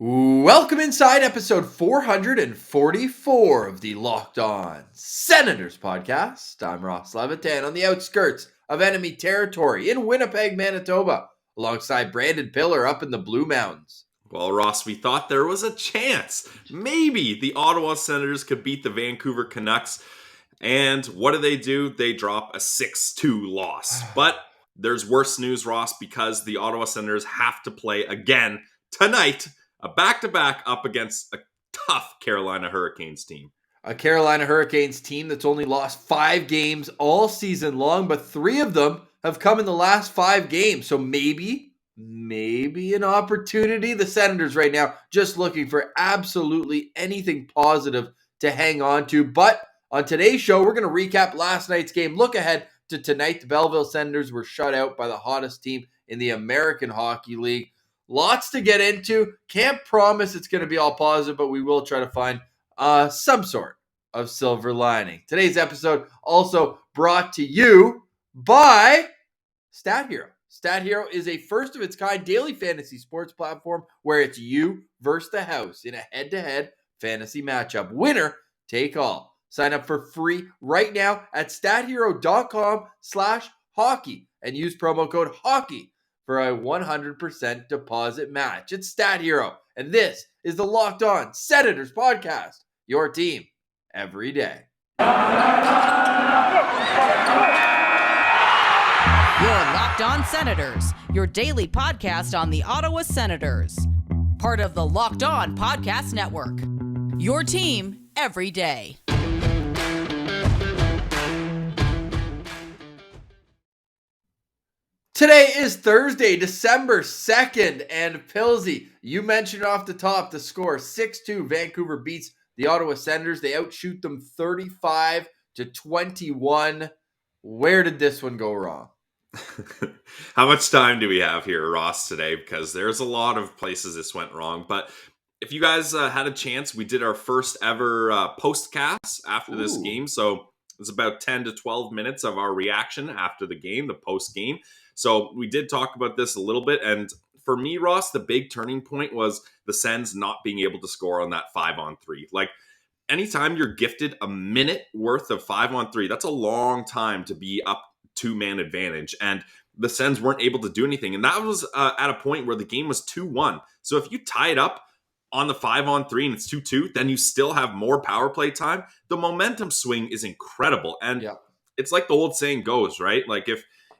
Welcome inside episode 444 of the Locked On Senators podcast. I'm Ross Levitan on the outskirts of enemy territory in Winnipeg, Manitoba, alongside Brandon Pillar up in the Blue Mountains. Well, Ross, we thought there was a chance. Maybe the Ottawa Senators could beat the Vancouver Canucks. And what do? They drop a 6-2 loss. But there's worse news, Ross, because the Ottawa Senators have to play again tonight, a back-to-back up against a tough Carolina Hurricanes team. A Carolina Hurricanes team that's only lost 5 games all season long, but 3 of them have come in the last 5 games. So maybe an opportunity. The Senators right now just looking for absolutely anything positive to hang on to. But on today's show, we're going to recap last night's game. Look ahead to tonight. The Belleville Senators were shut out by the hottest team in the American Hockey League. Lots to get into. Can't promise it's going to be all positive, but we will try to find some sort of silver lining. Today's episode also brought to you by StatHero. StatHero is a first-of-its-kind daily fantasy sports platform where it's you versus the house in a head-to-head fantasy matchup. Winner take all. Sign up for free right now at stathero.com/hockey and use promo code HOCKEY for a 100% deposit match. It's StatHero, and this is the Locked On Senators podcast, your team every day. You're Locked On Senators, your daily podcast on the Ottawa Senators. Part of the Locked On Podcast Network, your team every day. Today is Thursday, December 2nd, and Pilsy, you mentioned off the top the score, 6-2, Vancouver beats the Ottawa Senators. They outshoot them 35-21. Where did this one go wrong? How much time do we have here, Ross, today? Because there's a lot of places this went wrong. But if you guys had a chance, we did our first ever postcast after this game. So it's about 10 to 12 minutes of our reaction after the game, the post game. So we did talk about this a little bit. And for me, Ross, the big turning point was the Sens not being able to score on that 5-on-3. Like, anytime you're gifted a minute worth of 5-on-3, that's a long time to be up 2-man advantage. And the Sens weren't able to do anything. And that was at a point where the game was 2-1. So if you tie it up on the 5-on-3 and it's 2-2, then you still have more power play time. The momentum swing is incredible. And It's like the old saying goes, right? Like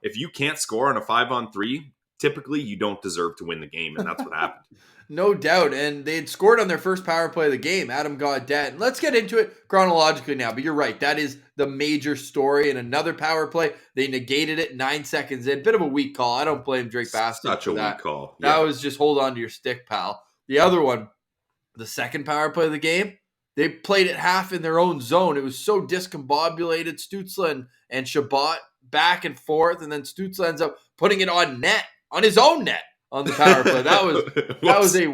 if you can't score on a 5-on-3, typically you don't deserve to win the game. And that's what happened. No doubt. And they had scored on their first power play of the game, Adam Gaudette. And let's get into it chronologically now. But you're right. That is the major story. In another power play, they negated it 9 seconds in. Bit of a weak call. I don't blame Drake Baskin. Such a weak call. That was just hold on to your stick, pal. The other one, the second power play of the game, they played it half in their own zone. It was so discombobulated. Stützle and Shabbat back and forth. And then Stützle ends up putting it on his own net. On the power play. That was a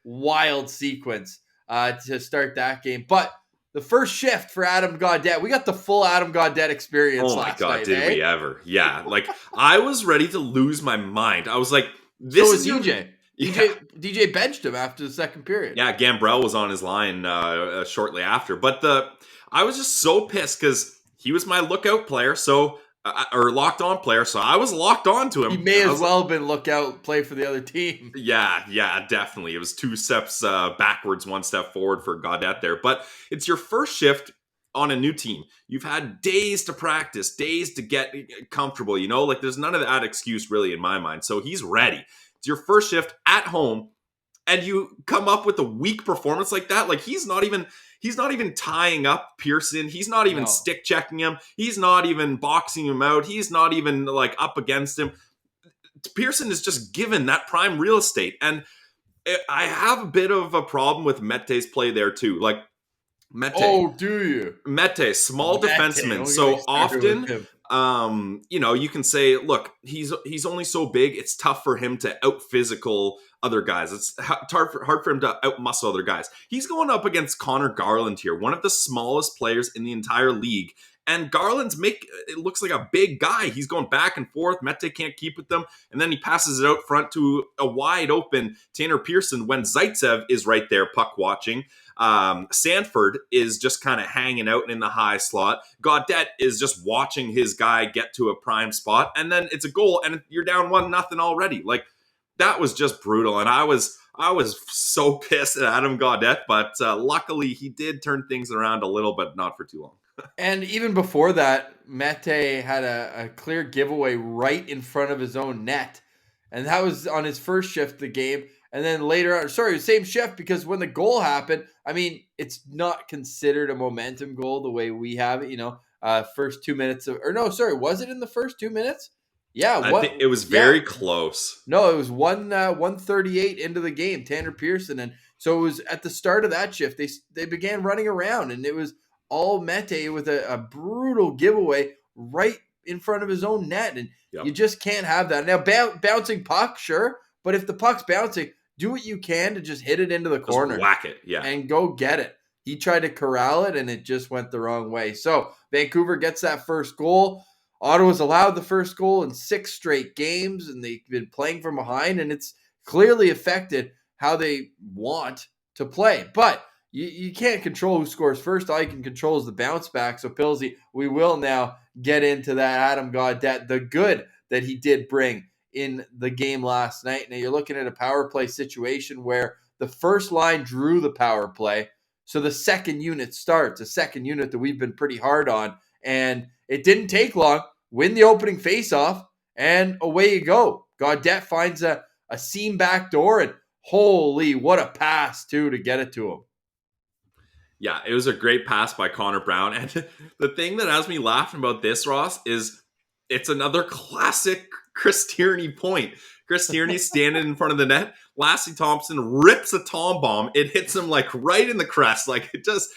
wild sequence to start that game. But the first shift for Adam Gaudette, we got the full Adam Gaudette experience last night. Oh my God, did we ever? Yeah, like I was ready to lose my mind. I was like, this is DJ. DJ benched him after the second period. Yeah, Gambrell was on his line shortly after. But I was just so pissed because he was my lookout player. Or locked on player, so I was locked on to him. He may as well have been lookout play for the other team. Yeah, definitely. It was 2 steps backwards, 1 step forward for Gaudette there. But it's your first shift on a new team. You've had days to practice, days to get comfortable, like there's none of that excuse really in my mind. So he's ready. It's your first shift at home, and you come up with a weak performance like that. Like he's not even tying up Pearson. He's not even stick checking him. He's not even boxing him out. He's not even like up against him. Pearson is just given that prime real estate. And I have a bit of a problem with Mette's play there too. Like Mette. Oh, do you? Mette, small defenseman. So often, you can say, look, he's only so big. It's tough for him to out physical other guys. It's hard for him to out muscle other guys. He's going up against Connor Garland here, one of the smallest players in the entire league. And Garland's it looks like a big guy. He's going back and forth. Mete can't keep with them. And then he passes it out front to a wide open Tanner Pearson when Zaitsev is right there puck watching. Sanford is just kind of hanging out in the high slot. Gaudette is just watching his guy get to a prime spot. And then it's a goal and you're down 1-0 already. Like, that was just brutal. And I was so pissed at Adam Gaudette, but luckily he did turn things around a little, but not for too long. And even before that, Mete had a clear giveaway right in front of his own net. And that was on his first shift of the game. And then later on, same shift, because when the goal happened, I mean, it's not considered a momentum goal the way we have it, first 2 minutes was it in the first 2 minutes? Yeah. I think it was very close. No, it was 1:38 into the game, Tanner Pearson. And so it was at the start of that shift, they began running around, and it was all Mete with a brutal giveaway right in front of his own net. And you just can't have that. Now, bouncing puck, sure. But if the puck's bouncing, do what you can to just hit it into the corner. Just whack it, and go get it. He tried to corral it, and it just went the wrong way. So Vancouver gets that first goal. Ottawa's allowed the first goal in 6 straight games, and they've been playing from behind, and it's clearly affected how they want to play. But you can't control who scores first. All you can control is the bounce back. So, Pilsy, we will now get into that Adam Gaudette, the good that he did bring in the game last night. Now, you're looking at a power play situation where the first line drew the power play. So the second unit starts, a second unit that we've been pretty hard on. And it didn't take long. Win the opening faceoff, and away you go. Gaudette finds a seam back door, and holy, what a pass, too, to get it to him. Yeah, it was a great pass by Connor Brown. And the thing that has me laughing about this, Ross, is it's another classic Chris Tierney point. Chris Tierney standing in front of the net. Lassie Thompson rips a Tom bomb. It hits him like right in the crest. Like, it just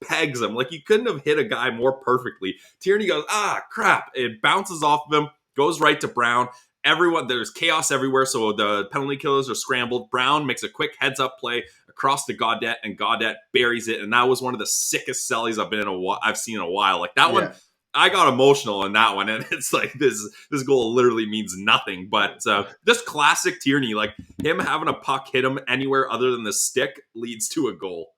pegs him. Like, you couldn't have hit a guy more perfectly. Tierney goes, crap. It bounces off of him, goes right to Brown. There's chaos everywhere, so the penalty killers are scrambled. Brown makes a quick heads-up play across to Gaudette, and Gaudette buries it. And that was one of the sickest sellies I've seen in a while. Like, that one, I got emotional in that one, and it's like this goal literally means nothing. But just classic Tierney, like him having a puck hit him anywhere other than the stick leads to a goal.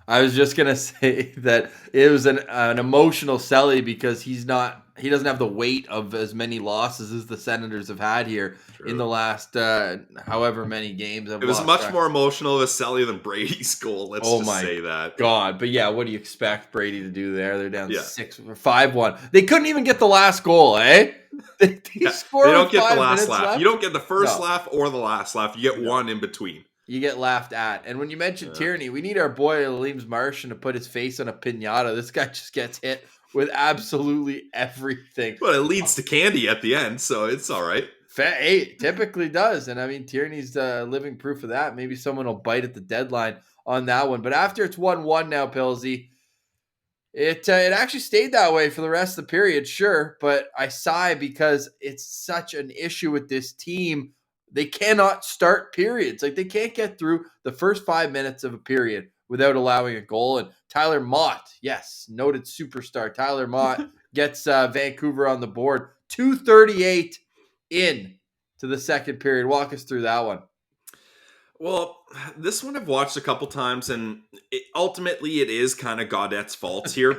I was just gonna say that it was an emotional selly because he doesn't have the weight of as many losses as the Senators have had here in the last however many games. It was much more emotional of a selly than Brady's goal. Let's say that. God, but yeah, what do you expect Brady to do there? They're down 5-1. They couldn't even get the last goal, eh? They don't get the last laugh. You don't get the first laugh or the last laugh. You get one in between. You get laughed at. And when you mentioned Tierney, we need our boy Aleems Martian to put his face on a piñata. This guy just gets hit with absolutely everything. But it leads to candy at the end, so it's all right. It typically does. And I mean, Tierney's living proof of that. Maybe someone will bite at the deadline on that one. But after it's 1-1 now, Pilsy, it actually stayed that way for the rest of the period, sure. But I sigh because it's such an issue with this team. They cannot start periods. Like, they can't get through the first 5 minutes of a period without allowing a goal. And Tyler Mott, yes, noted superstar Tyler Mott gets Vancouver on the board. 2:38 in to the second period. Walk us through that one. Well, this one I've watched a couple times, and ultimately it is kind of Gaudette's fault here.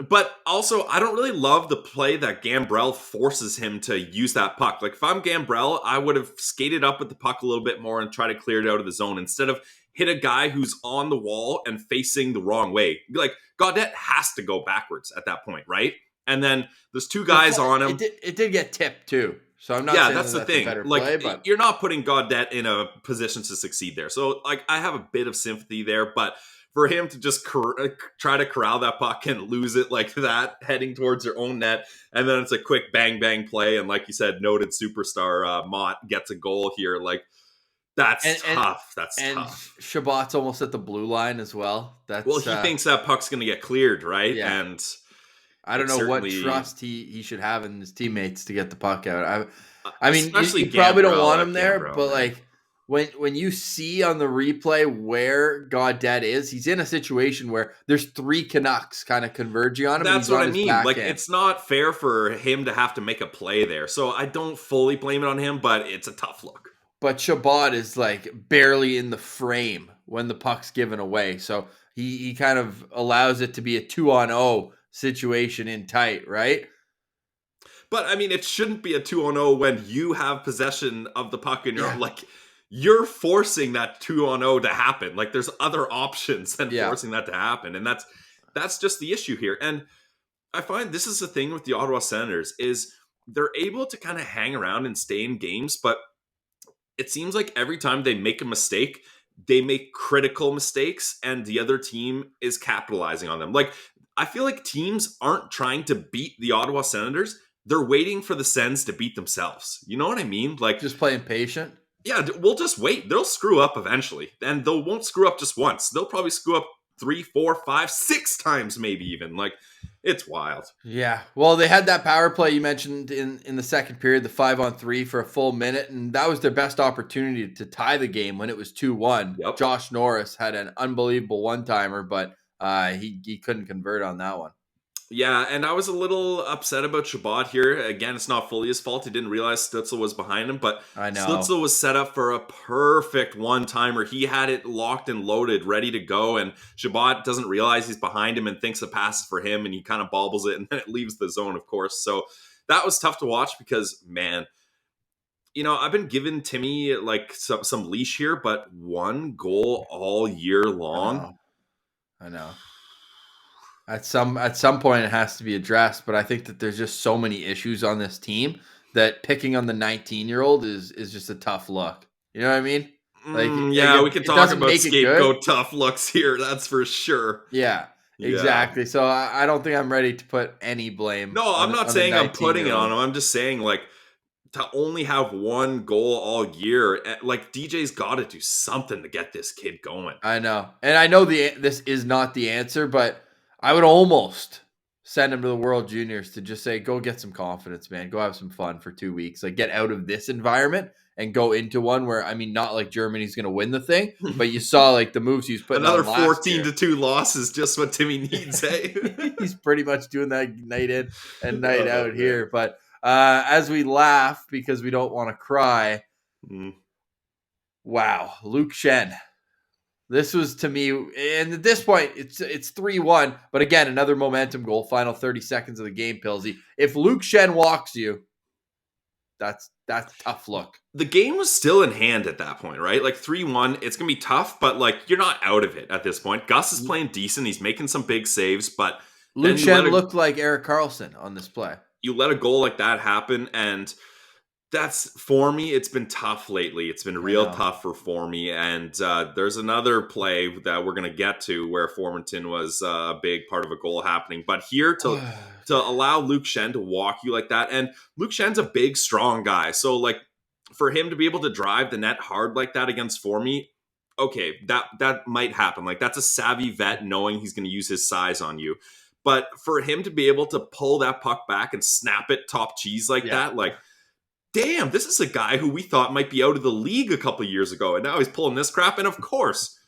But also, I don't really love the play that Gambrell forces him to use that puck. Like, if I'm Gambrell, I would have skated up with the puck a little bit more and try to clear it out of the zone instead of hit a guy who's on the wall and facing the wrong way. Like, Gaudette has to go backwards at that point, right? And then there's two guys on him. It did get tipped, too. So I'm not saying that's the thing. Like, you're not putting Gaudette in a position to succeed there. So, like, I have a bit of sympathy there, but for him to just try to corral that puck and lose it like that, heading towards their own net, and then it's a quick bang play, and like you said, noted superstar Mott gets a goal here. Like, that's tough. That's tough. Shabbat's almost at the blue line as well. He thinks that puck's going to get cleared, right? Yeah. And I don't know what trust he should have in his teammates to get the puck out. I mean, you probably don't want him there, but like, when you see on the replay where Gaudette is, he's in a situation where there's 3 Canucks kind of converging on him. That's and he's what on I his mean. Like, backhand. it's not fair for him to have to make a play there. So I don't fully blame it on him, but it's a tough look. But Chabot is like barely in the frame when the puck's given away. So he kind of allows it to be a 2-on-0 situation in tight, right? But I mean, it shouldn't be a 2-on-0 when you have possession of the puck and you're forcing that 2-on-0 to happen. Like, there's other options than forcing that to happen. And that's just the issue here. And I find this is the thing with the Ottawa Senators is they're able to kind of hang around and stay in games, but it seems like every time they make a mistake, they make critical mistakes and the other team is capitalizing on them. Like, I feel like teams aren't trying to beat the Ottawa Senators. They're waiting for the Sens to beat themselves. You know what I mean? Like, just playing patient. Yeah, we'll just wait. They'll screw up eventually. And they won't screw up just once. They'll probably screw up 3, 4, 5, 6 times maybe even. Like, it's wild. Yeah. Well, they had that power play you mentioned in the second period, the 5-on-3 for a full minute, and that was their best opportunity to tie the game when it was 2-1. Yep. Josh Norris had an unbelievable one-timer, but he couldn't convert on that one. Yeah, and I was a little upset about Chabot here. Again, it's not fully his fault. He didn't realize Stützle was behind him, but I know. Stützle was set up for a perfect one-timer. He had it locked and loaded, ready to go, and Chabot doesn't realize he's behind him and thinks the pass is for him, and he kind of bobbles it, and then it leaves the zone, of course. So that was tough to watch because, man, I've been giving Timmy like some leash here, but 1 goal all year long. I know. At some point it has to be addressed, but I think that there's just so many issues on this team that picking on the 19-year-old is just a tough look. You know what I mean? We can talk about scapegoat tough looks here. That's for sure. Yeah, exactly. So I don't think I'm ready to put any blame. No, I'm not saying I'm putting it on him. I'm just saying, like, to only have 1 goal all year, like, DJ's got to do something to get this kid going. I know. And I know this is not the answer, but I would almost send him to the World Juniors to just say, go get some confidence, man. Go have some fun for 2 weeks. Like, get out of this environment and go into one where, I mean, not like Germany's going to win the thing, but you saw like the moves he was putting Another on last 14-2 loss is just what Timmy needs, eh? He's pretty much doing that night in and night out here. But as we laugh because we don't want to cry, wow, Luke Schenn. This was, to me, and at this point, it's 3-1. But again, another momentum goal, final 30 seconds of the game, Pilsy. If Luke Schenn walks you, that's tough look. The game was still in hand at that point, right? Like 3-1, it's going to be tough, but like you're not out of it at this point. Gus is playing decent. He's making some big saves, but Luke Schenn looked like Erik Karlsson on this play. You let a goal like that happen, and that's, for me, it's been tough lately. It's been real tough for me. And there's another play that we're going to get to where Formenton was a big part of a goal happening. But here to allow Luke Schenn to walk you like that, and Luke Schenn's a big, strong guy. So, like, for him to be able to drive the net hard like that against Formie, okay, that might happen. Like, that's a savvy vet knowing he's going to use his size on you. But for him to be able to pull that puck back and snap it top cheese like that, like, damn, this is a guy who we thought might be out of the league a couple of years ago, and now he's pulling this crap. And of course,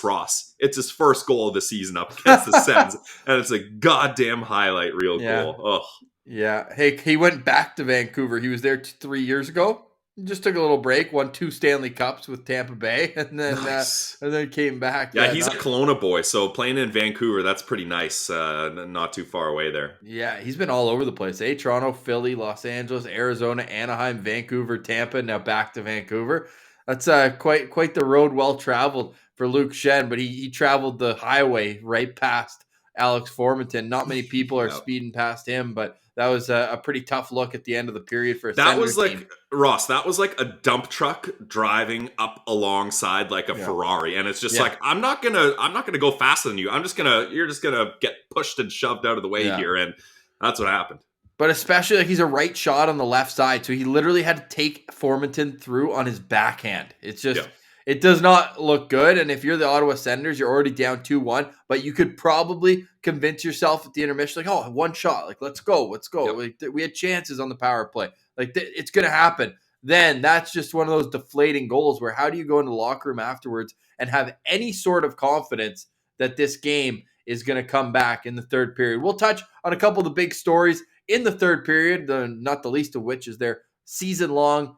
Ross, it's his first goal of the season up against the Sens, and it's a goddamn highlight reel goal. Ugh. Yeah. Hey, he went back to Vancouver. He was there 3 years ago. Just took a little break, won 2 Stanley Cups with Tampa Bay, and then came back. Yeah, he's a Kelowna boy, so playing in Vancouver, that's pretty nice. Not too far away there. Yeah, he's been all over the place. Toronto, Philly, Los Angeles, Arizona, Anaheim, Vancouver, Tampa, now back to Vancouver. That's quite the road well traveled for Luke Schenn, but he traveled the highway right past Alex Formenton. Not many people are speeding past him, but that was a pretty tough look at the end of the period for a that was like team. Ross. That was like a dump truck driving up alongside like a Ferrari, and it's just like I'm not gonna go faster than you. You're just gonna get pushed and shoved out of the way here, and that's what happened. But especially like he's a right shot on the left side, so he literally had to take Formenton through on his backhand. It's just. It does not look good, and if you're the Ottawa Senators, you're already down 2-1, but you could probably convince yourself at the intermission, like, oh, one shot, like, let's go. Yep. Like, we had chances on the power play. Like, it's going to happen. then that's just one of those deflating goals where how do you go into the locker room afterwards and have any sort of confidence that this game is going to come back in the third period? We'll touch on a couple of the big stories in the third period, not the least of which is their season-long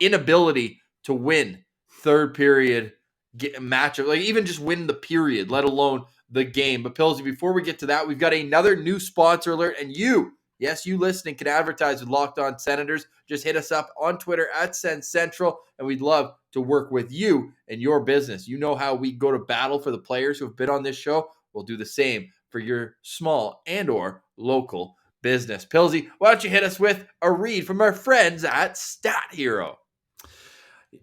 inability to win third period matchup, like even just win the period, let alone the game. But Pillsy, before we get to that, we've got another new sponsor alert, and you listening can advertise with Locked On Senators. Just hit us up on Twitter at Sens Central, and we'd love to work with you and your business. You know how we go to battle for the players who have been on this show. We'll do the same for your small and or local business. Pillsy, why don't you hit us with a read from our friends at StatHero?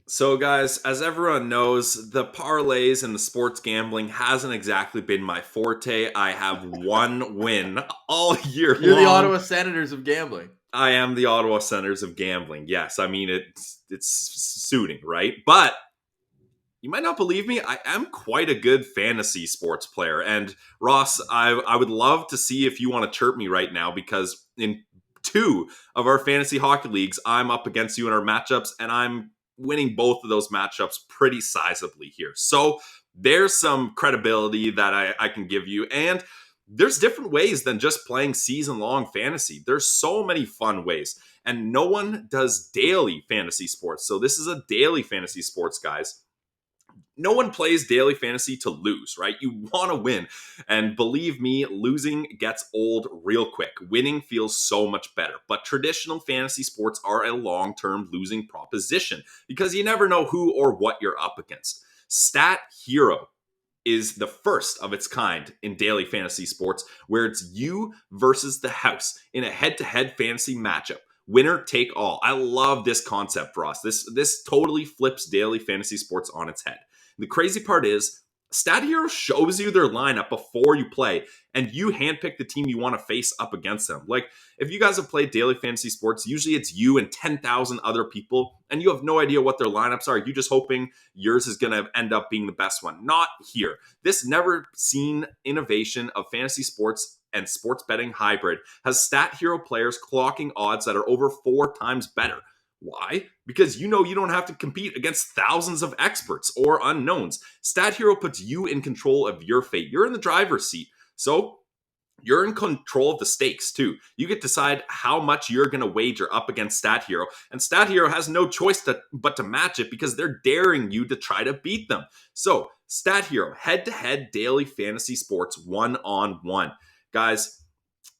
So guys, as everyone knows, the parlays and the sports gambling hasn't exactly been my forte. I have one win all year long. You're the Ottawa Senators of gambling. I am the Ottawa Senators of gambling. Yes, I mean, it's suiting, right? But you might not believe me, I am quite a good fantasy sports player. And Ross, I would love to see if you want to chirp me right now, because in 2 of our fantasy hockey leagues, I'm up against you in our matchups, and I'm winning both of those matchups pretty sizably here. So there's some credibility that I can give you. And there's different ways than just playing season-long fantasy. There's so many fun ways. And no one does daily fantasy sports. So this is a daily fantasy sports, guys. No one plays daily fantasy to lose, right? You want to win. And believe me, losing gets old real quick. Winning feels so much better. But traditional fantasy sports are a long-term losing proposition because you never know who or what you're up against. StatHero is the first of its kind in daily fantasy sports, where it's you versus the house in a head-to-head fantasy matchup. Winner take all. I love this concept, Ross. This totally flips daily fantasy sports on its head. The crazy part is, StatHero shows you their lineup before you play, and you handpick the team you want to face up against them. Like, if you guys have played daily fantasy sports, usually it's you and 10,000 other people, and you have no idea what their lineups are. You're just hoping yours is going to end up being the best one. Not here. This never-seen innovation of fantasy sports and sports betting hybrid has StatHero players clocking odds that are over 4 times better. Why? Because you know you don't have to compete against thousands of experts or unknowns. StatHero puts you in control of your fate. You're in the driver's seat. So you're in control of the stakes too. You get to decide how much you're going to wager up against StatHero. And StatHero has no choice but to match it because they're daring you to try to beat them. So StatHero, head-to-head daily fantasy sports one-on-one. Guys,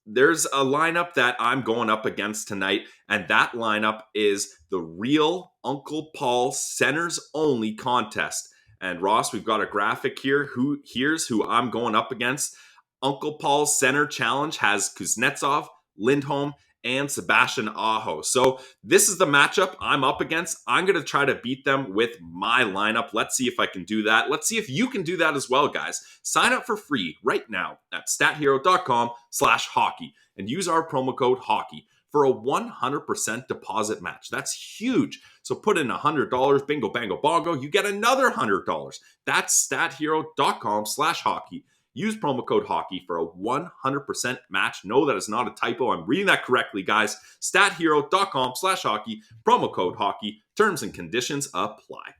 there's a lineup that I'm going up against tonight, and that lineup is the Real Uncle Paul Centers Only contest. And Ross, we've got a graphic here. Here's who I'm going up against. Uncle Paul's Center Challenge has Kuznetsov, Lindholm, and Sebastian Aho. So this is the matchup I'm up against. I'm going to try to beat them with my lineup. Let's see if I can do that. Let's see if you can do that as well, guys. Sign up for free right now at stathero.com/hockey and use our promo code hockey for a 100% deposit match. That's huge. So put in $100, bingo, bango, bongo, you get another $100. That's stathero.com/hockey. Use promo code hockey for a 100% match. No, that is not a typo. I'm reading that correctly, guys. stathero.com/hockey, promo code hockey. Terms and conditions apply.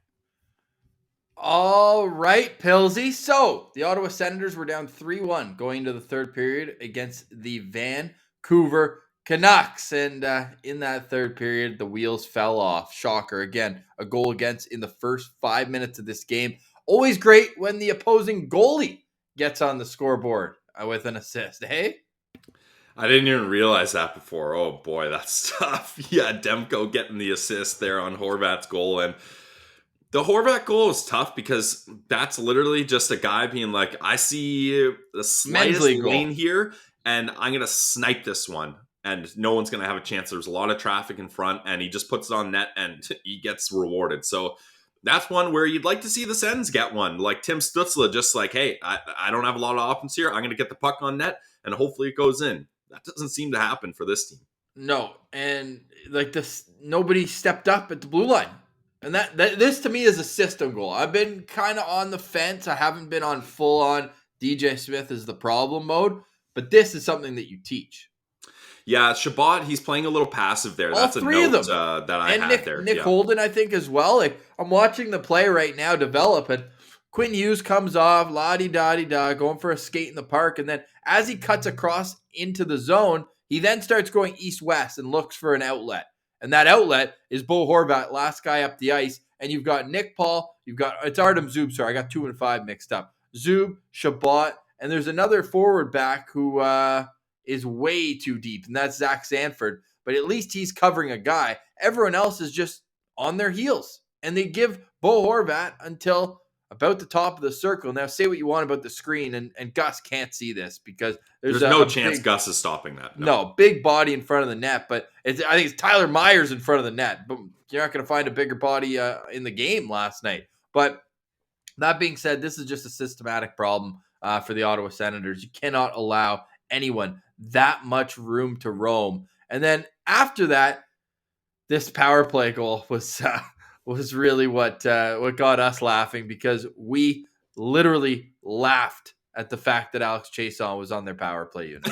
All right, Pillsy. So the Ottawa Senators were down 3-1 going into the third period against the Vancouver Canucks. And in that third period, the wheels fell off. Shocker. Again, a goal against in the first 5 minutes of this game. Always great when the opposing goalie gets on the scoreboard with an assist. Hey? I didn't even realize that before. Oh boy, that's tough. Yeah, Demko getting the assist there on Horvat's goal. And the Horvat goal is tough because that's literally just a guy being like, I see the slightest lane here, and I'm going to snipe this one. And no one's going to have a chance. There's a lot of traffic in front, and he just puts it on net, and he gets rewarded. So that's one where you'd like to see the Sens get one. Like Tim Stützle, just like, hey, I don't have a lot of options here. I'm going to get the puck on net, and hopefully it goes in. That doesn't seem to happen for this team. No, and like this, nobody stepped up at the blue line. And that this to me is a system goal. I've been kind of on the fence. I haven't been on full on DJ Smith is the problem mode, but this is something that you teach. Yeah, Shabbat, he's playing a little passive there. All That's a three of note them. that I And had there. Nick Yeah. Holden, I think, as well. Like, I'm watching the play right now develop, and Quinn Hughes comes off, la-di-da-di-da, going for a skate in the park. And then as he cuts across into the zone, he then starts going east-west and looks for an outlet. And that outlet is Bo Horvat, last guy up the ice. And you've got Nick Paul. It's Artem Zub. Sorry, I got 2 and 5 mixed up. Zub, Shabbat, and there's another forward back who is way too deep, and that's Zach Sanford. But at least he's covering a guy. Everyone else is just on their heels. And they give Bo Horvat until about the top of the circle. Now, say what you want about the screen, and Gus can't see this because There's no chance Gus is stopping that. No, big body in front of the net. But I think it's Tyler Myers in front of the net. But you're not going to find a bigger body in the game last night. But that being said, this is just a systematic problem for the Ottawa Senators. You cannot allow anyone that much room to roam. And then after that, this power play goal was really what got us laughing, because we literally laughed at the fact that Alex Chiasson was on their power play unit.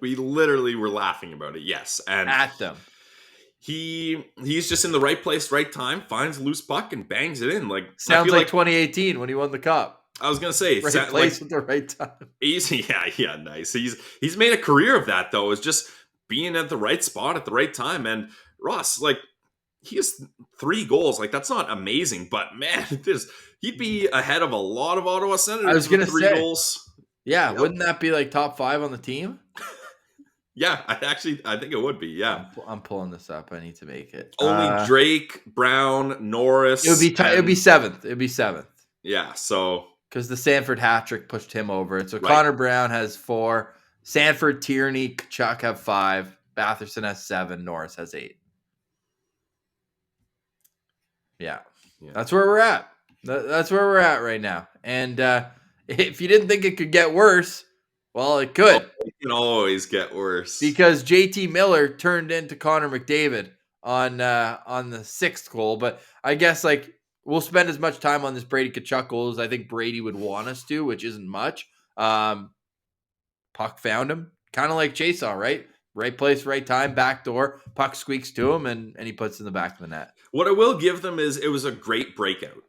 We literally were laughing about it. Yes, and at them. He's just in the right place, right time, finds a loose puck and bangs it in. Like, sounds like 2018 when he won the cup. I was gonna say, right place at the right time. Yeah, nice. He's made a career of that, though, is just being at the right spot at the right time. And Ross, like, he has 3 goals. Like, that's not amazing, but man, he'd be ahead of a lot of Ottawa Senators. I was gonna with 3 goals. Yeah, wouldn't that be like top 5 on the team? Yeah, I think it would be. Yeah, I'm pulling this up. I need to make it. Only Drake, Brown, Norris. It would be 7th. It'd be 7th. Yeah, so because the Sanford hat trick pushed him over. So right. Connor Brown has 4. Sanford, Tierney, Kachuk have 5. Batherson has 7. Norris has 8. Yeah. That's where we're at. That's where we're at right now. And if you didn't think it could get worse, well, it could. It can always get worse. Because JT Miller turned into Connor McDavid on the 6th goal. But I guess, like, we'll spend as much time on this Brady Kachuk goal as I think Brady would want us to, which isn't much. Puck found him. Kind of like Chiasson, right? Right place, right time, back door. Puck squeaks to him, and he puts it in the back of the net. What I will give them is it was a great breakout.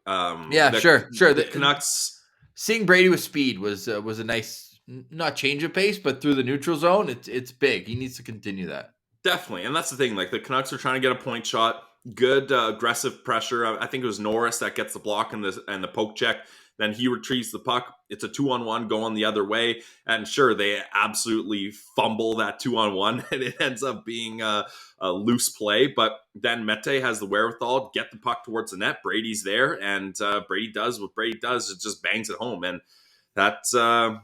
Sure. The Canucks... Seeing Brady with speed was a nice, not change of pace, but through the neutral zone, it's big. He needs to continue that. Definitely, and that's the thing. Like, the Canucks are trying to get a point shot. Good aggressive pressure. I think it was Norris that gets the block and the poke check. Then he retrieves the puck. It's a 2-on-1 going the other way. And sure, they absolutely fumble that 2-on-1, and it ends up being a loose play. But then Mete has the wherewithal, get the puck towards the net. Brady's there, and Brady does what Brady does. It just bangs it home. And that's now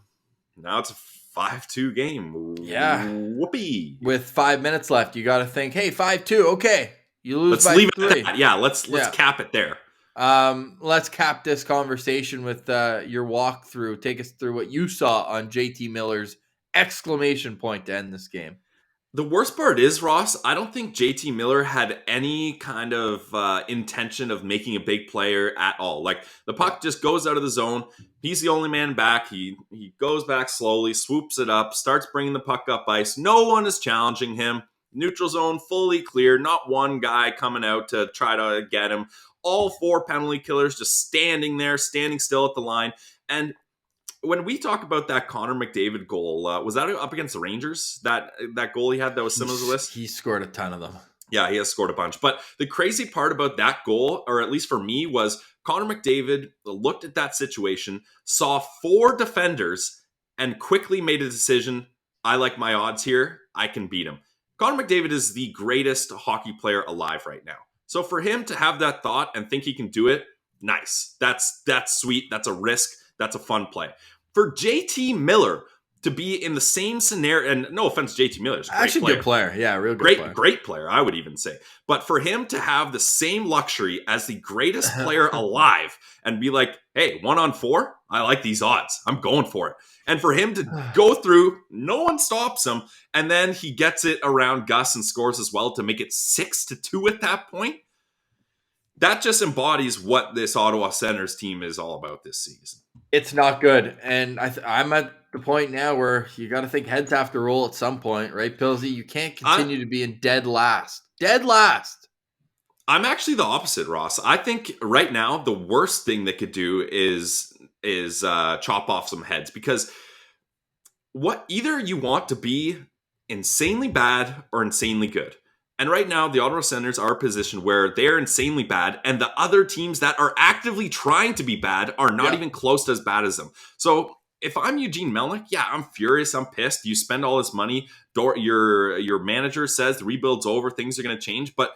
it's a 5-2 game. Yeah. Whoopee. With 5 minutes left, you got to think, hey, 5-2, okay. You lose let's by leave 3. It at that. Yeah, let's cap it there. Let's cap this conversation with your walkthrough. Take us through what you saw on JT Miller's exclamation point to end this game. The worst part is, Ross, I don't think JT Miller had any kind of intention of making a big player at all. Like, the puck just goes out of the zone. He's the only man back. He goes back slowly, swoops it up, starts bringing the puck up ice. No one is challenging him. Neutral zone fully clear. Not one guy coming out to try to get him. All 4 penalty killers just standing there, standing still at the line. And when we talk about that Connor McDavid goal, was that up against the Rangers? That goal he had that was similar to this? He scored a ton of them. Yeah, he has scored a bunch. But the crazy part about that goal, or at least for me, was Connor McDavid looked at that situation, saw 4 defenders, and quickly made a decision. I like my odds here. I can beat him. Connor McDavid is the greatest hockey player alive right now. So for him to have that thought and think he can do it, nice. That's sweet. That's a risk. That's a fun play. For JT Miller to be in the same scenario, and no offense, JT Miller is a great player. Good player. Yeah, real good player. Great player, I would even say. But for him to have the same luxury as the greatest player alive and be like, hey, 1-on-4, I like these odds. I'm going for it. And for him to go through, no one stops him, and then he gets it around Gus and scores as well to make it 6-2 at that point. That just embodies what this Ottawa Senators team is all about this season. It's not good. And I'm at the point now where you got to think heads have to roll at some point, right, Pillsy? You can't continue to be in dead last. Dead last. I'm actually the opposite, Ross. I think right now the worst thing they could do is chop off some heads, because what either you want to be insanely bad or insanely good. And right now, the Ottawa Senators are a position where they're insanely bad, and the other teams that are actively trying to be bad are not even close to as bad as them. So if I'm Eugene Melnyk, yeah, I'm furious. I'm pissed. You spend all this money. Your manager says the rebuild's over. Things are going to change. But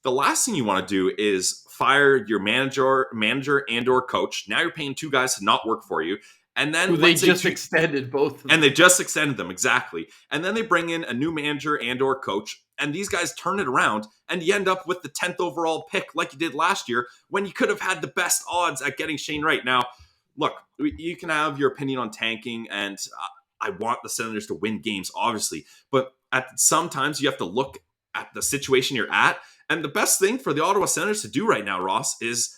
the last thing you want to do is fire your manager and or coach. Now you're paying two guys to not work for you. And then who they just extended both of them. And they just extended them, exactly. And then they bring in a new manager and or coach, and these guys turn it around, and you end up with the 10th overall pick like you did last year, when you could have had the best odds at getting Shane Wright. Now, look, you can have your opinion on tanking, and I want the Senators to win games, obviously. But sometimes you have to look at the situation you're at. And the best thing for the Ottawa Senators to do right now, Ross, is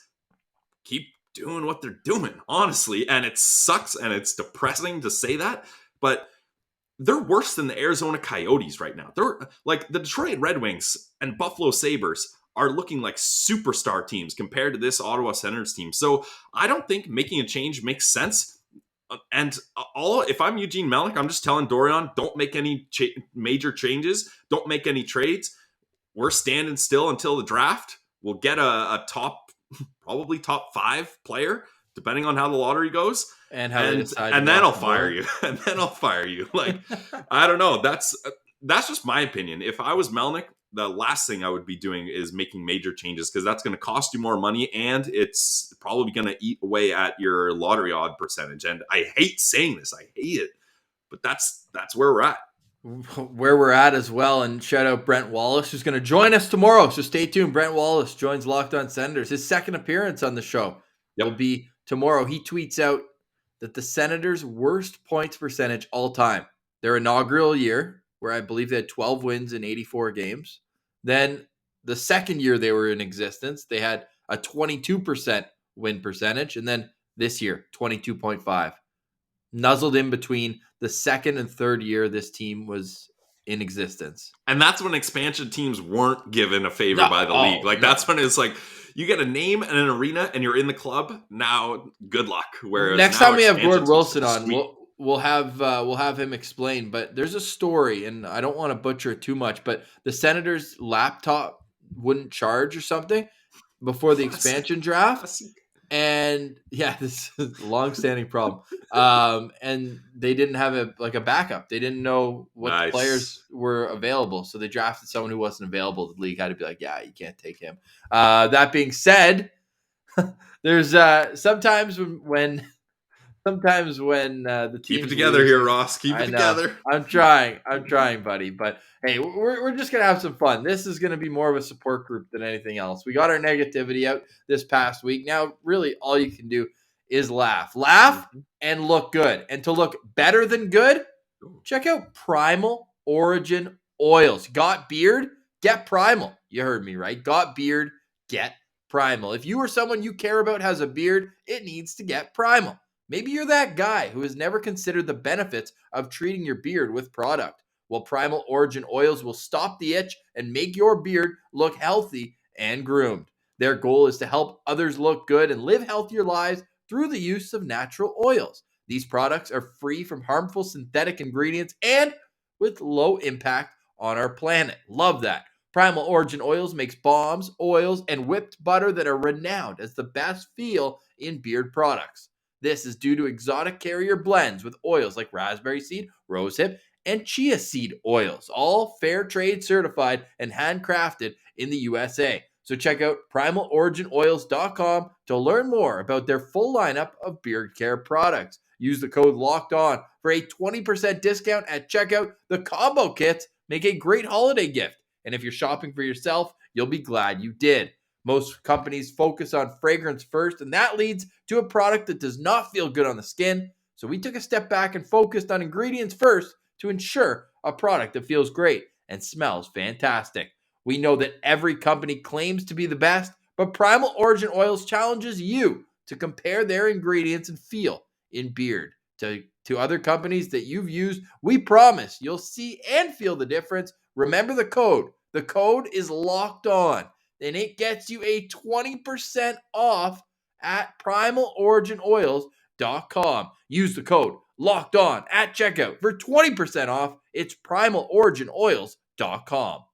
keep doing what they're doing, honestly. And it sucks and it's depressing to say that, but they're worse than the Arizona Coyotes right now. They're like the Detroit Red Wings and Buffalo Sabres are looking like superstar teams compared to this Ottawa Senators team. So I don't think making a change makes sense. And if I'm Eugene Melnyk, I'm just telling Dorion, don't make any major changes. Don't make any trades. We're standing still until the draft. We'll get a probably top 5 player, depending on how the lottery goes. And how they decide. And then I'll fire you. And then I'll fire you. Like, I don't know. That's just my opinion. If I was Melnyk, the last thing I would be doing is making major changes, because that's going to cost you more money, and it's probably going to eat away at your lottery odd percentage. And I hate saying this. I hate it. But that's where we're at. Where we're at as well. And shout out Brent Wallace, who's going to join us tomorrow. So stay tuned. Brent Wallace joins Locked On Senators. His second appearance on the show will be tomorrow. He tweets out that the Senators' worst points percentage all time, their inaugural year, where I believe they had 12 wins in 84 games. Then the second year they were in existence, they had a 22% win percentage. And then this year, 22.5. Nuzzled in between the second and third year this team was in existence. And that's when expansion teams weren't given a favor by the league. Like, that's when it's like, you get a name and an arena and you're in the club. Now, good luck. Whereas next time we have Gord Wilson on, we'll have him explain. But there's a story, and I don't want to butcher it too much, but the Senators' laptop wouldn't charge or something before the expansion draft. And yeah, this is a long-standing problem. And they didn't have a backup. They didn't know what the players were available, so they drafted someone who wasn't available. The league had to be like, yeah, you can't take him. That being said, there's sometimes when the team keep it together here, Ross. Keep it together. I'm trying, buddy. But hey, we're just gonna have some fun. This is gonna be more of a support group than anything else. We got our negativity out this past week. Now, really, all you can do is laugh, and look good. And to look better than good, check out Primal Origin oils. Got beard? Get Primal. You heard me right. Got beard? Get Primal. If you or someone you care about has a beard, it needs to get Primal. Maybe you're that guy who has never considered the benefits of treating your beard with product. Well, Primal Origin oils will stop the itch and make your beard look healthy and groomed. Their goal is to help others look good and live healthier lives through the use of natural oils. These products are free from harmful synthetic ingredients and with low impact on our planet. Love that. Primal Origin oils makes balms, oils, and whipped butter that are renowned as the best feel in beard products. This is due to exotic carrier blends with oils like raspberry seed, rosehip, and chia seed oils, all fair trade certified and handcrafted in the USA. So check out primaloriginoils.com to learn more about their full lineup of beard care products. Use the code LOCKEDON for a 20% discount at checkout. The combo kits make a great holiday gift. And if you're shopping for yourself, you'll be glad you did. Most companies focus on fragrance first, and that leads to a product that does not feel good on the skin. So we took a step back and focused on ingredients first to ensure a product that feels great and smells fantastic. We know that every company claims to be the best, but Primal Origin Oils challenges you to compare their ingredients and feel in beard to to other companies that you've used. We promise you'll see and feel the difference. Remember the code. The code is locked on, and it gets you a 20% off at primaloriginoils.com. Use the code locked on at checkout for 20% off. It's primaloriginoils.com.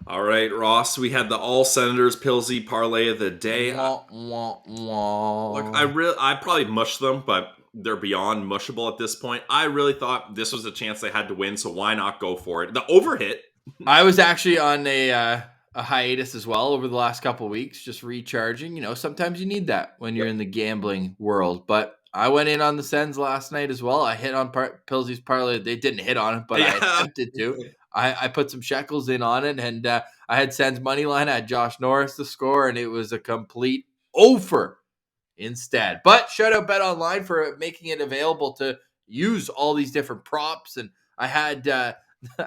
All right, Ross, we had the All Senators Pilsy parlay of the day. Wah, wah, wah. Look, I probably mushed them, but they're beyond mushable at this point. I really thought this was a chance they had to win, so why not go for it? The overhit. I was actually on a hiatus as well over the last couple of weeks, just recharging. You know, sometimes you need that when you're in the gambling world. But I went in on the Sens last night as well. I hit on Pilsy's parlay. They didn't hit on it, but I attempted to. I put some shekels in on it, and I had Sens money line. I had Josh Norris to score, and it was a complete over instead. But shout out BetOnline for making it available to use all these different props. And I had I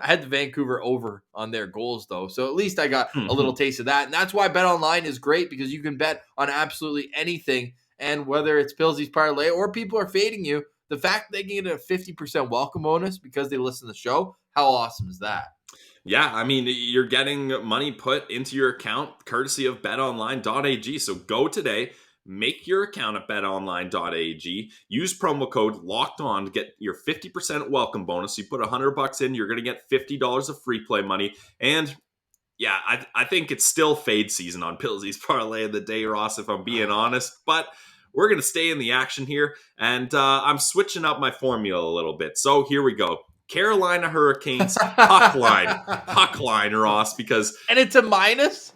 had the Vancouver over on their goals, though. So at least I got a little taste of that. And that's why BetOnline is great, because you can bet on absolutely anything. And whether it's Pilsy's parlay or people are fading you, the fact they can get a 50% welcome bonus because they listen to the show, how awesome is that? Yeah, I mean, you're getting money put into your account courtesy of betonline.ag. So go today, make your account at betonline.ag, use promo code locked on to get your 50% welcome bonus. You put $100 in, you're going to get $50 of free play money. And yeah, I think it's still fade season on Pilsy's parlay of the day, Ross, if I'm being honest. But we're going to stay in the action here, and I'm switching up my formula a little bit. So here we go. Carolina Hurricanes puck line, Ross, because... And it's a minus?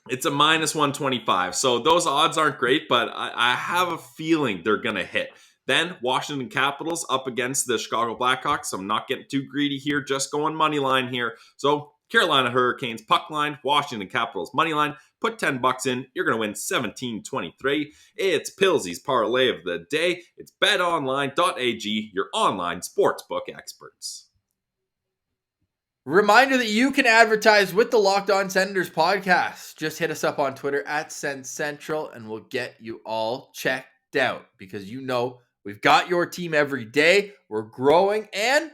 It's a minus 125. So those odds aren't great, but I have a feeling they're going to hit. Then Washington Capitals up against the Chicago Blackhawks. I'm not getting too greedy here, just going money line here. So Carolina Hurricanes puck line, Washington Capitals money line. Put $10 in, you're going to win $17.23. It's Pilsy's parlay of the day. It's betonline.ag, your online sportsbook experts. Reminder that you can advertise with the Locked On Senators podcast. Just hit us up on Twitter at SensCentral, and we'll get you all checked out, because you know we've got your team every day. We're growing, and of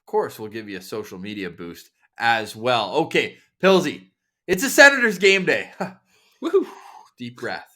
course, we'll give you a social media boost as well. Okay, Pilsy. It's a Senators game day. Woohoo! Deep breath.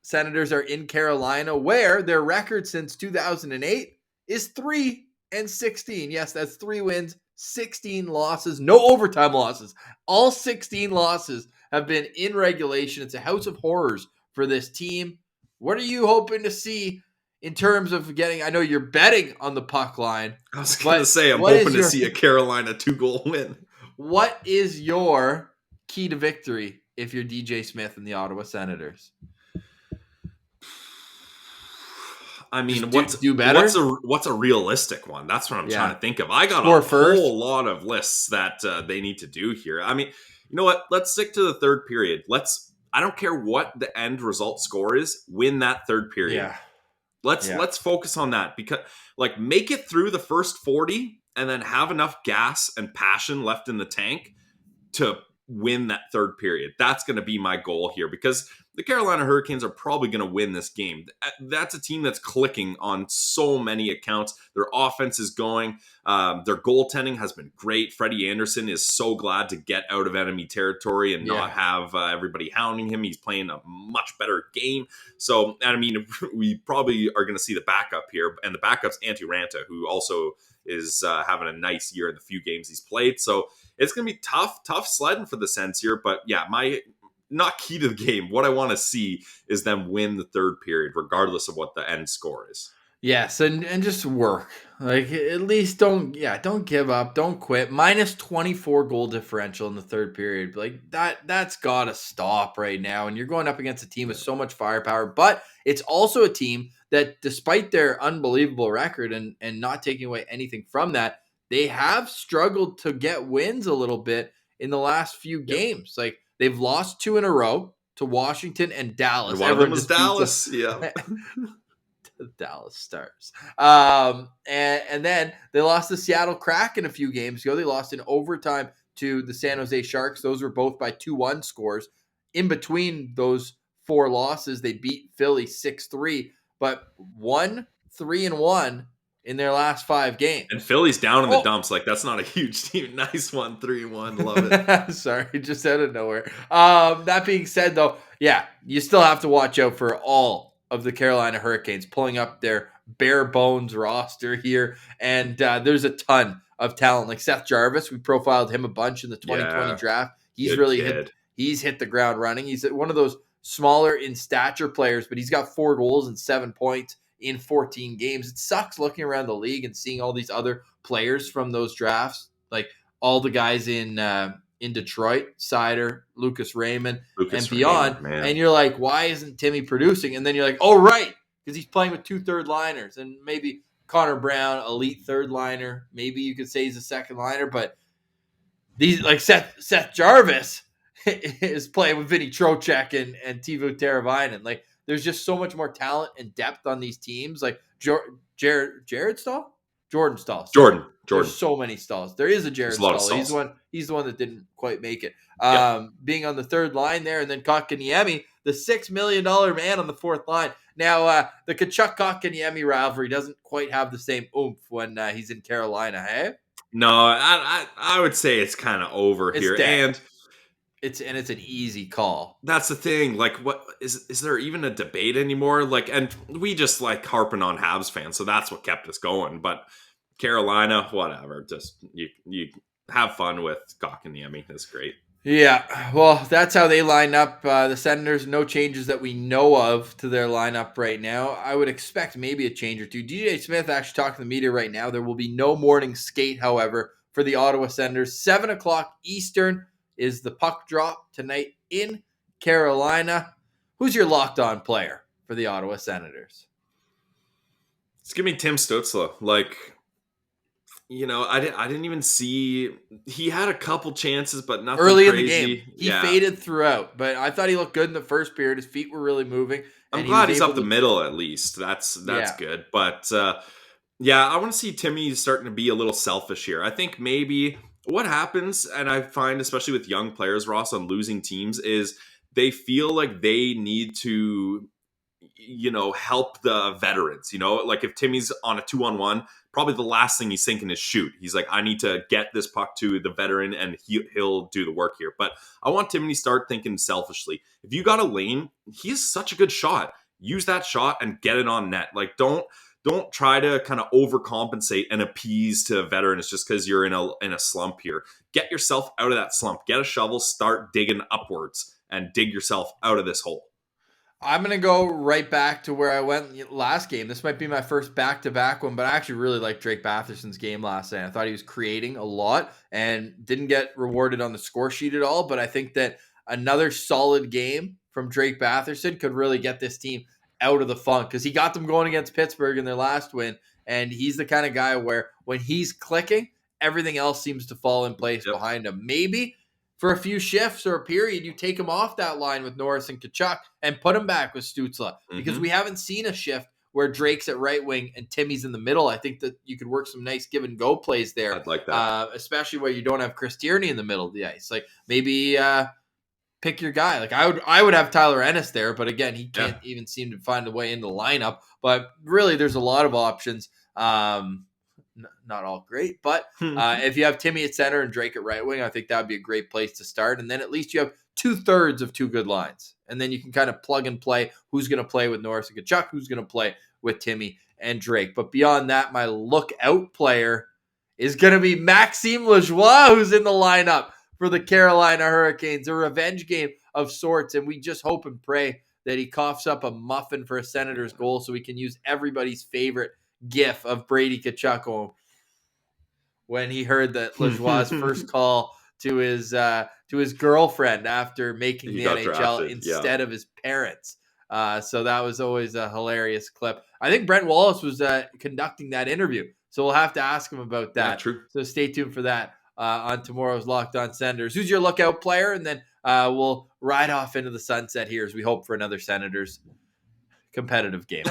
Senators are in Carolina, where their record since 2008 is 3-16. Yes, that's 3 wins, 16 losses, no overtime losses. All 16 losses have been in regulation. It's a house of horrors for this team. What are you hoping to see in terms of getting? I know you're betting on the puck line. I was going to say, I'm hoping to see a Carolina 2-goal win. What is your key to victory if you're DJ Smith and the Ottawa Senators? I mean, do better? what's a realistic one? That's what I'm trying to think of. I got whole lot of lists that they need to do here. I mean, you know what? Let's stick to the third period. I don't care what the end result score is, win that third period. Yeah. Let's focus on that, because make it through the first 40 and then have enough gas and passion left in the tank to win that third period. That's going to be my goal here, because the Carolina Hurricanes are probably going to win this game. That's a team that's clicking on so many accounts. Their offense is going. Their goaltending has been great. Freddie Anderson is so glad to get out of enemy territory and not have everybody hounding him. He's playing a much better game. So, I mean, we probably are going to see the backup here. And the backup's Antti Ranta, who also is having a nice year in the few games he's played. So it's going to be tough sledding for the Sens here. But yeah, my not key to the game. What I want to see is them win the third period, regardless of what the end score is. Yes, and just work. At least don't give up, don't quit. Minus 24 goal differential in the third period. That's got to stop right now. And you're going up against a team with so much firepower, but it's also a team that, despite their unbelievable record and not taking away anything from that, they have struggled to get wins a little bit in the last few games. They've lost 2 in a row to Washington and Dallas. And one of them was Dallas. Yeah. The Dallas Stars. And then they lost the Seattle Kraken a few games ago. They lost in overtime to the San Jose Sharks. Those were both by 2-1 scores. In between those 4 losses, they beat Philly 6-3. But 1 3-1 in their last 5 games. And Philly's down in the dumps. Like, that's not a huge team. Nice one, 3-1. Love it. Sorry, just out of nowhere. That being said, though, yeah, you still have to watch out for all of the Carolina Hurricanes pulling up their bare bones roster here. And there's a ton of talent. Like Seth Jarvis, we profiled him a bunch in the 2020 draft. He's he's hit the ground running. He's one of those smaller in stature players, but he's got 4 goals and 7 points in 14 games. It sucks looking around the league and seeing all these other players from those drafts, like all the guys in Detroit, Seider, Lucas Raymond, and beyond. And you're like, why isn't Timmy producing? And then you're like, oh, right, because he's playing with 2 third liners and maybe Connor Brown, elite third liner. Maybe you could say he's a second liner, but these like Seth Jarvis is playing with Vinny Trocheck and Teuvo Teravainen. Like, there's just so much more talent and depth on these teams. Like Jared Stahl? Jordan Stahl. Jordan. There's so many Stahls. There is a Jared Stahl. He's the one that didn't quite make it. Being on the third line there, and then Kotkaniemi, the $6 million man on the fourth line. Now, the Tkachuk-Kotkaniemi rivalry doesn't quite have the same oomph when he's in Carolina, hey? No, I would say it's kind of over here. Dead. And it's an easy call. That's the thing. Like, what is there even a debate anymore? Like, and we just like harping on Habs fans, so that's what kept us going. But Carolina, whatever. Just you have fun with Kotkaniemi. That's great. Yeah, well, that's how they line up. The Senators, no changes that we know of to their lineup right now. I would expect maybe a change or two. DJ Smith actually talking to the media right now. There will be no morning skate, however, for the Ottawa Senators. 7 o'clock Eastern is the puck drop tonight in Carolina. Who's your locked-on player for the Ottawa Senators? Just give me Tim Stützle. Like, you know, I didn't even see. He had a couple chances, but nothing early crazy. In the game. He faded throughout, but I thought he looked good in the first period. His feet were really moving. I'm glad he's up the middle at least. That's good. But I want to see Timmy starting to be a little selfish here. I think maybe what happens, and I find especially with young players, Ross, on losing teams, is they feel like they need to, you know, help the veterans. You know, like if Timmy's on a 2-on-1, probably the last thing he's thinking is shoot. He's like, I need to get this puck to the veteran and he'll do the work here. But I want Timmy to start thinking selfishly. If you got a lane, he's such a good shot. Use that shot and get it on net. Like, don't try to kind of overcompensate and appease to veterans just because you're in a slump here. Get yourself out of that slump. Get a shovel, start digging upwards, and dig yourself out of this hole. I'm going to go right back to where I went last game. This might be my first back-to-back one, but I actually really liked Drake Batherson's game last night. I thought he was creating a lot and didn't get rewarded on the score sheet at all, but I think that another solid game from Drake Batherson could really get this team out of the funk because he got them going against Pittsburgh in their last win, and he's the kind of guy where when he's clicking, everything else seems to fall in place behind him. Maybe for a few shifts or a period, you take him off that line with Norris and Tkachuk and put him back with Stützle because we haven't seen a shift where Drake's at right wing and Timmy's in the middle. I think that you could work some nice give and go plays there. I'd like that. Especially where you don't have Chris Tierney in the middle of the ice. Like maybe pick your guy. Like I would have Tyler Ennis there, but again, he can't even seem to find a way into the lineup. But really, there's a lot of options. Not all great, but if you have Timmy at center and Drake at right wing, I think that would be a great place to start. And then at least you have 2/3 of 2 good lines. And then you can kind of plug and play who's going to play with Norris and Tkachuk, who's going to play with Timmy and Drake. But beyond that, my lookout player is going to be Maxime Lajoie, who's in the lineup for the Carolina Hurricanes. A revenge game of sorts, and we just hope and pray that he coughs up a muffin for a Senators goal so we can use everybody's favorite gif of Brady Tkachuk when he heard that Lajoie's first call to his girlfriend after making the NHL drafted, instead of his parents. So that was always a hilarious clip. I think Brent Wallace was conducting that interview, so we'll have to ask him about that. Yeah, true. So stay tuned for that on tomorrow's Locked On Senators. Who's your lookout player? And then we'll ride off into the sunset here as we hope for another Senators competitive game.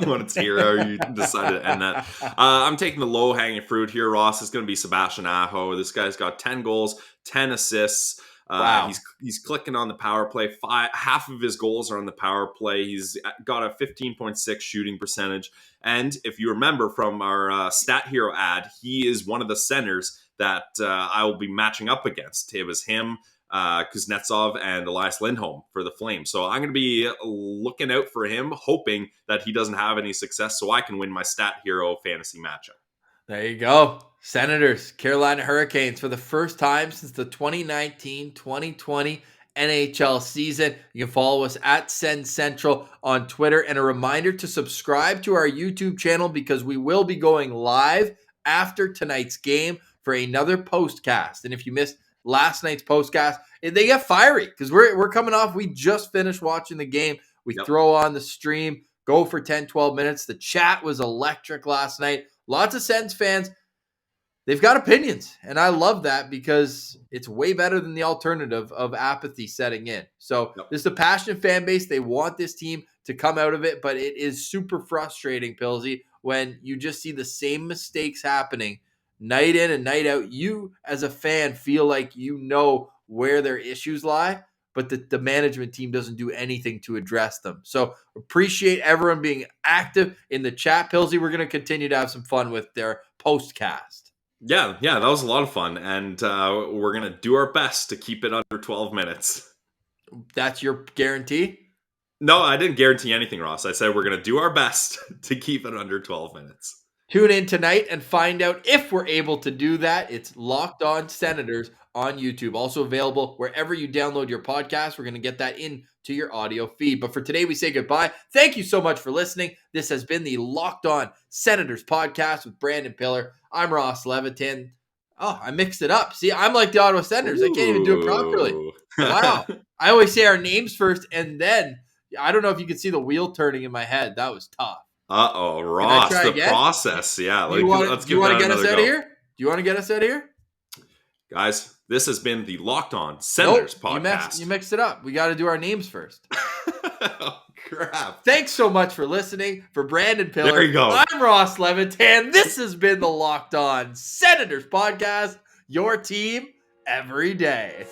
When it's hero, you decided to end that. I'm taking the low-hanging fruit here, Ross. It's going to be Sebastian Aho. This guy's got 10 goals, 10 assists. Wow. He's clicking on the power play. Half of his goals are on the power play. He's got a 15.6 shooting percentage. And if you remember from our StatHero ad, he is one of the centers that I will be matching up against. It was him, Kuznetsov, and Elias Lindholm for the Flames. So I'm going to be looking out for him, hoping that he doesn't have any success so I can win my StatHero fantasy matchup. There you go. Senators, Carolina Hurricanes, for the first time since the 2019-2020 NHL season. You can follow us at Send Central on Twitter. And a reminder to subscribe to our YouTube channel because we will be going live after tonight's game for another postcast. And if you missed last night's postcast, they get fiery because we're coming off. We just finished watching the game. We throw on the stream, go for 10, 12 minutes. The chat was electric last night. Lots of Sens fans, they've got opinions, and I love that because it's way better than the alternative of apathy setting in. So this is a passionate fan base. They want this team to come out of it, but it is super frustrating, Pilsy, when you just see the same mistakes happening night in and night out. You, as a fan, feel like you know where their issues lie, but the management team doesn't do anything to address them. So appreciate everyone being active in the chat, Pilsy. We're going to continue to have some fun with their postcast. Yeah, that was a lot of fun, and we're going to do our best to keep it under 12 minutes. That's your guarantee? No, I didn't guarantee anything, Ross. I said we're going to do our best to keep it under 12 minutes. Tune in tonight and find out if we're able to do that. It's Locked On Senators on YouTube. Also available wherever you download your podcast. We're going to get that into your audio feed. But for today, we say goodbye. Thank you so much for listening. This has been the Locked On Senators podcast with Brandon Pillar. I'm Ross Levitin. Oh, I mixed it up. See, I'm like the Ottawa Senators. I can't even do it properly. Wow. I always say our names first, and then I don't know if you can see the wheel turning in my head. That was tough. Uh-oh, Ross, the again? process. Yeah, let's give that another go. Do you want to get us out of here? Guys, this has been the Locked On Senators podcast. You mixed it up. We got to do our names first. Oh, crap. Thanks so much for listening. For Brandon Pillar, there you go. I'm Ross Levitan. This has been the Locked On Senators podcast, your team every day.